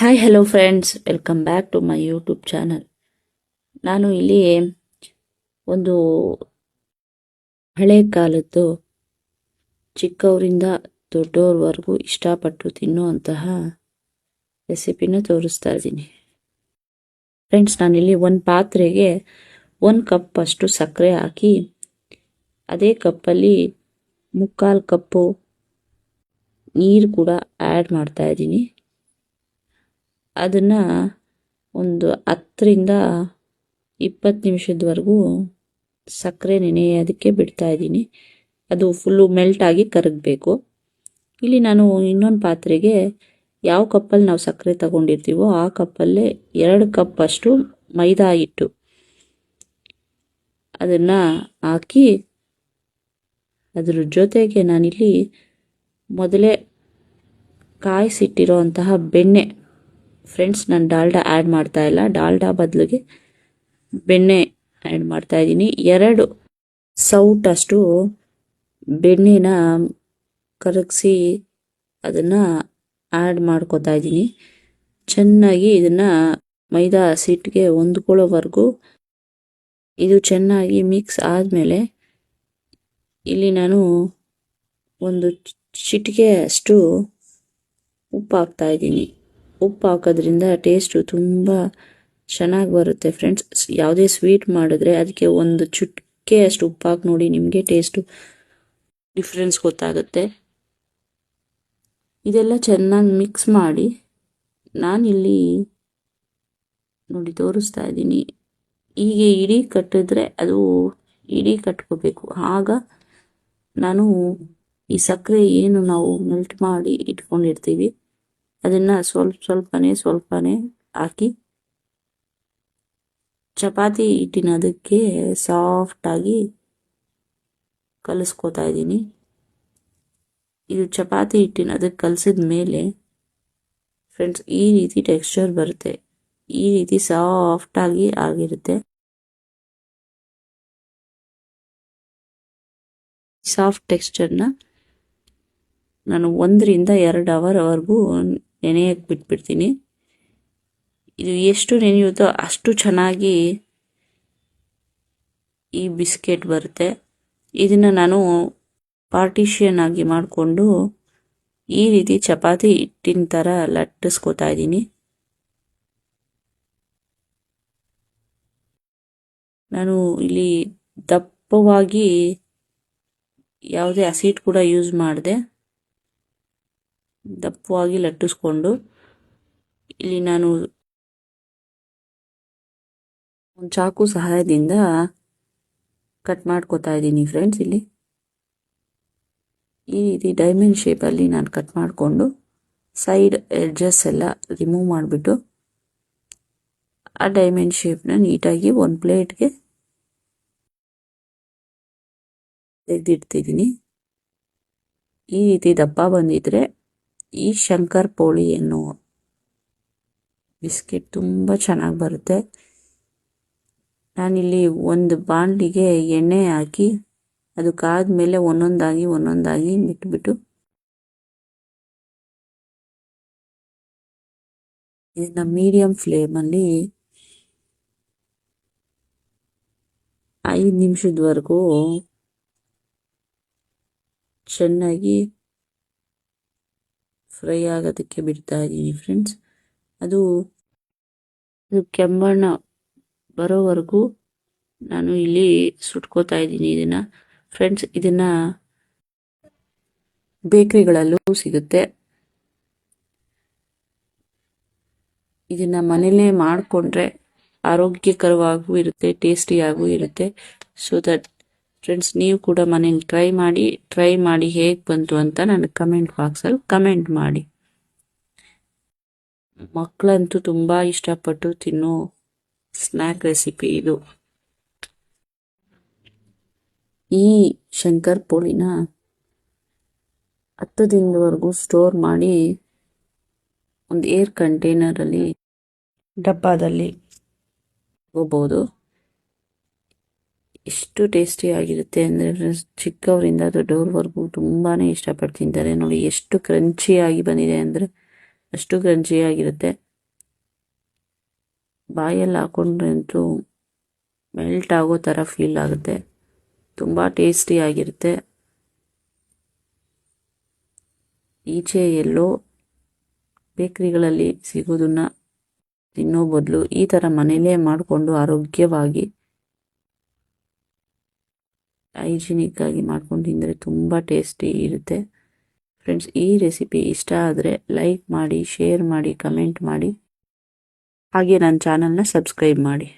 Hi hello friends, welcome back to my YouTube channel. ನಾನು ಇಲ್ಲಿ ಒಂದು ಹಳೆ ಕಾಲದ್ದು ಚಿಕ್ಕವರಿಂದ ದೊಡ್ಡವ್ರವರೆಗೂ ಇಷ್ಟಪಟ್ಟು ತಿನ್ನುವಂತಹ ರೆಸಿಪಿನ ತೋರಿಸ್ತಾ ಇದ್ದೀನಿ. ಫ್ರೆಂಡ್ಸ್, ನಾನಿಲ್ಲಿ ಒಂದು ಪಾತ್ರೆಗೆ 1 ಕಪ್ ಅಷ್ಟು ಸಕ್ಕರೆ ಹಾಕಿ ಅದೇ ಕಪ್ಪಲ್ಲಿ 3/4 ಕಪ್ಪು ನೀರು ಕೂಡ ಆ್ಯಡ್ ಮಾಡ್ತಾ ಇದ್ದೀನಿ. ಅದನ್ನು ಒಂದು 10ರಿಂದ 20 ನಿಮಿಷದವರೆಗೂ ಸಕ್ಕರೆ ನೆನೆಯೋದಕ್ಕೆ ಬಿಡ್ತಾ ಇದ್ದೀನಿ. ಅದು ಫುಲ್ಲು ಮೆಲ್ಟಾಗಿ ಕರಗಬೇಕು. ಇಲ್ಲಿ ನಾನು ಇನ್ನೊಂದು ಪಾತ್ರೆಗೆ ಯಾವ ಕಪ್ಪಲ್ಲಿ ನಾವು ಸಕ್ಕರೆ ತಗೊಂಡಿರ್ತೀವೋ ಆ ಕಪ್ಪಲ್ಲೇ 2 ಕಪ್ ಅಷ್ಟು ಮೈದಾ ಹಿಟ್ಟು ಅದನ್ನು ಹಾಕಿ ಅದ್ರ ಜೊತೆಗೆ ನಾನಿಲ್ಲಿ ಮೊದಲೇ ಕಾಯಿಸಿಟ್ಟಿರೋ ಅಂತಹ ಬೆಣ್ಣೆ, ಫ್ರೆಂಡ್ಸ್ ನಾನು ಡಾಲ್ಡಾ ಆ್ಯಡ್ ಮಾಡ್ತಾ ಇಲ್ಲ, ಡಾಲ್ಡಾ ಬದಲಿಗೆ ಬೆಣ್ಣೆ ಆ್ಯಡ್ ಮಾಡ್ತಾ ಇದ್ದೀನಿ. 2 ಸೌಟಷ್ಟು ಬೆಣ್ಣೆನ ಕರಗಿಸಿ ಅದನ್ನು ಆ್ಯಡ್ ಮಾಡ್ಕೋತಾ ಇದ್ದೀನಿ. ಚೆನ್ನಾಗಿ ಇದನ್ನು ಮೈದಾ ಹಿಟ್ಟಿಗೆ ಹೊಂದ್ಕೊಳ್ಳೋವರೆಗೂ ಇದು ಚೆನ್ನಾಗಿ ಮಿಕ್ಸ್ ಆದಮೇಲೆ ಇಲ್ಲಿ ನಾನು ಒಂದು ಚಿಟಿಕೆ ಅಷ್ಟು ಉಪ್ಪು ಹಾಕ್ತಾ ಇದ್ದೀನಿ. ಉಪ್ಪು ಹಾಕೋದ್ರಿಂದ ಟೇಸ್ಟು ತುಂಬ ಚೆನ್ನಾಗಿ ಬರುತ್ತೆ ಫ್ರೆಂಡ್ಸ್. ಯಾವುದೇ ಸ್ವೀಟ್ ಮಾಡಿದ್ರೆ ಅದಕ್ಕೆ ಒಂದು ಚುಟ್ಕೆ ಅಷ್ಟು ಉಪ್ಪು ಹಾಕಿ ನೋಡಿ, ನಿಮಗೆ ಟೇಸ್ಟು ಡಿಫ್ರೆನ್ಸ್ ಗೊತ್ತಾಗುತ್ತೆ. ಇದೆಲ್ಲ ಚೆನ್ನಾಗಿ ಮಿಕ್ಸ್ ಮಾಡಿ ನಾನಿಲ್ಲಿ ನೋಡಿ ತೋರಿಸ್ತಾ ಇದ್ದೀನಿ. ಹೀಗೆ ಇಡೀ ಕಟ್ಟಿದ್ರೆ ಅದು ಇಡೀ ಕಟ್ಕೋಬೇಕು. ಆಗ ನಾನು ಈ ಸಕ್ಕರೆ ಏನು ನಾವು ಮೆಲ್ಟ್ ಮಾಡಿ ಇಟ್ಕೊಂಡಿರ್ತೀವಿ ಅದನ್ನು ಸ್ವಲ್ಪನೇ ಹಾಕಿ ಚಪಾತಿ ಹಿಟ್ಟಿನ ಅದಕ್ಕೆ ಸಾಫ್ಟಾಗಿ ಕಲಿಸ್ಕೋತಾ ಇದ್ದೀನಿ. ಇದು ಚಪಾತಿ ಹಿಟ್ಟಿನ ಅದಕ್ಕೆ ಕಲಸಿದ ಮೇಲೆ ಫ್ರೆಂಡ್ಸ್ ಈ ರೀತಿ ಟೆಕ್ಸ್ಚರ್ ಬರುತ್ತೆ. ಈ ರೀತಿ ಸಾಫ್ಟಾಗಿ ಆಗಿರುತ್ತೆ. ಸಾಫ್ಟ್ ಟೆಕ್ಸ್ಚರ್ನ ನಾನು 1ರಿಂದ 2 ಅವರ್ವರೆಗೂ ನೆನೆಯಕ್ಕೆ ಬಿಟ್ಬಿಡ್ತೀನಿ. ಇದು ಎಷ್ಟು ನೆನೆಯುತ್ತೋ ಅಷ್ಟು ಚೆನ್ನಾಗಿ ಈ ಬಿಸ್ಕೆಟ್ ಬರುತ್ತೆ. ಇದನ್ನು ನಾನು ಪಾರ್ಟಿಷನ್ ಆಗಿ ಮಾಡಿಕೊಂಡು ಈ ರೀತಿ ಚಪಾತಿ ಹಿಟ್ಟಿನ ಥರ ಲಟ್ಟಿಸ್ಕೋತಾ ಇದ್ದೀನಿ. ನಾನು ಇಲ್ಲಿ ದಪ್ಪವಾಗಿ ಯಾವುದೇ ಹಸಿಟ್ಟು ಕೂಡ ಯೂಸ್ ಮಾಡಿದೆ. ದಪ್ಪವಾಗಿ ಲಟ್ಟಿಸ್ಕೊಂಡು ಇಲ್ಲಿ ನಾನು ಒಂದು ಚಾಕು ಸಹಾಯದಿಂದ ಕಟ್ ಮಾಡ್ಕೋತಾ ಇದ್ದೀನಿ ಫ್ರೆಂಡ್ಸ್. ಇಲ್ಲಿ ಈ ರೀತಿ ಡೈಮಂಡ್ ಶೇಪಲ್ಲಿ ನಾನು ಕಟ್ ಮಾಡಿಕೊಂಡು ಸೈಡ್ ಎಡ್ಜಸ್ ಎಲ್ಲ ರಿಮೂವ್ ಮಾಡಿಬಿಟ್ಟು ಆ ಡೈಮಂಡ್ ಶೇಪ್ನ ನೀಟಾಗಿ ಒಂದು ಪ್ಲೇಟ್ಗೆ ತೆಗೆದಿಡ್ತಿದ್ದೀನಿ. ಈ ರೀತಿ ದಪ್ಪ ಬಂದಿದ್ರೆ ಈ ಶಂಕರ್ ಪೋಳಿ ಎನ್ನುವ ಬಿಸ್ಕೆಟ್ ತುಂಬ ಚೆನ್ನಾಗಿ ಬರುತ್ತೆ. ನಾನಿಲ್ಲಿ ಒಂದು ಬಾಣಲಿಗೆ ಎಣ್ಣೆ ಹಾಕಿ ಅದು ಕಾದ್ಮೇಲೆ ಒಂದೊಂದಾಗಿ ಬಿಟ್ಬಿಟ್ಟು ಇದನ್ನು ಮೀಡಿಯಂ ಫ್ಲೇಮಲ್ಲಿ 5 ನಿಮಿಷದವರೆಗೂ ಚೆನ್ನಾಗಿ ಫ್ರೈ ಆಗೋದಕ್ಕೆ ಬಿಡ್ತಾ ಇದ್ದೀನಿ ಫ್ರೆಂಡ್ಸ್. ಅದು ಕೆಂಬಣ್ಣ ಬರೋವರೆಗೂ ನಾನು ಇಲ್ಲಿ ಸುಟ್ಕೋತಾ ಇದ್ದೀನಿ ಇದನ್ನು ಫ್ರೆಂಡ್ಸ್. ಇದನ್ನು ಬೇಕ್ರಿಗಳಲ್ಲೂ ಸಿಗುತ್ತೆ. ಇದನ್ನು ಮನೇಲೇ ಮಾಡಿಕೊಂಡ್ರೆ ಆರೋಗ್ಯಕರವಾಗೂ ಇರುತ್ತೆ, ಟೇಸ್ಟಿಯಾಗೂ ಇರುತ್ತೆ. ಸೊ ದಟ್ ಫ್ರೆಂಡ್ಸ್, ನೀವು ಕೂಡ ಮನೇಲಿ ಟ್ರೈ ಮಾಡಿ ಹೇಗೆ ಬಂತು ಅಂತ ನನಗೆ ಕಮೆಂಟ್ ಬಾಕ್ಸಲ್ಲಿ ಕಮೆಂಟ್ ಮಾಡಿ. ಮಕ್ಕಳಂತೂ ತುಂಬ ಇಷ್ಟಪಟ್ಟು ತಿನ್ನೋ ಸ್ನ್ಯಾಕ್ ರೆಸಿಪಿ ಇದು. ಈ ಶಂಕರ್ ಪೋಳಿನ 10 ದಿನದವರೆಗೂ ಸ್ಟೋರ್ ಮಾಡಿ ಒಂದು ಏರ್ ಕಂಟೈನರಲ್ಲಿ ಡಬ್ಬದಲ್ಲಿ ಹೋಗ್ಬೋದು. ಎಷ್ಟು ಟೇಸ್ಟಿಯಾಗಿರುತ್ತೆ ಅಂದರೆ ಚಿಕ್ಕವರಿಂದ ದೊಡ್ಡವ್ರವರೆಗೂ ತುಂಬಾ ಇಷ್ಟಪಟ್ಟು ತಿಂತಾರೆ. ನೋಡಿ ಎಷ್ಟು ಕ್ರಂಚಿಯಾಗಿ ಬಂದಿದೆ ಅಂದರೆ ಅಷ್ಟು ಕ್ರಂಚಿಯಾಗಿರುತ್ತೆ. ಬಾಯಲ್ಲಿ ಹಾಕೊಂಡ್ರೆ ಅಂತೂ ಮೆಲ್ಟ್ ಆಗೋ ಥರ ಫೀಲ್ ಆಗುತ್ತೆ. ತುಂಬ ಟೇಸ್ಟಿಯಾಗಿರುತ್ತೆ. ಈಚೆ ಎಲ್ಲೋ ಬೇಕ್ರಿಗಳಲ್ಲಿ ಸಿಗೋದನ್ನ ತಿನ್ನೋ ಬದಲು ಈ ಥರ ಮನೇಲೇ ಮಾಡಿಕೊಂಡು ಆರೋಗ್ಯವಾಗಿ ಹೈಜಿನಿಕ್ ಆಗಿ ಮಾಡ್ಕೊಂಡು ತಿಂದರೆ ತುಂಬ ಟೇಸ್ಟಿ ಇರುತ್ತೆ. ಫ್ರೆಂಡ್ಸ್, ಈ ರೆಸಿಪಿ ಇಷ್ಟ ಆದರೆ ಲೈಕ್ ಮಾಡಿ, ಶೇರ್ ಮಾಡಿ, ಕಮೆಂಟ್ ಮಾಡಿ, ಹಾಗೆ ನನ್ನ ಚಾನಲ್ನ ಸಬ್ಸ್ಕ್ರೈಬ್ ಮಾಡಿ.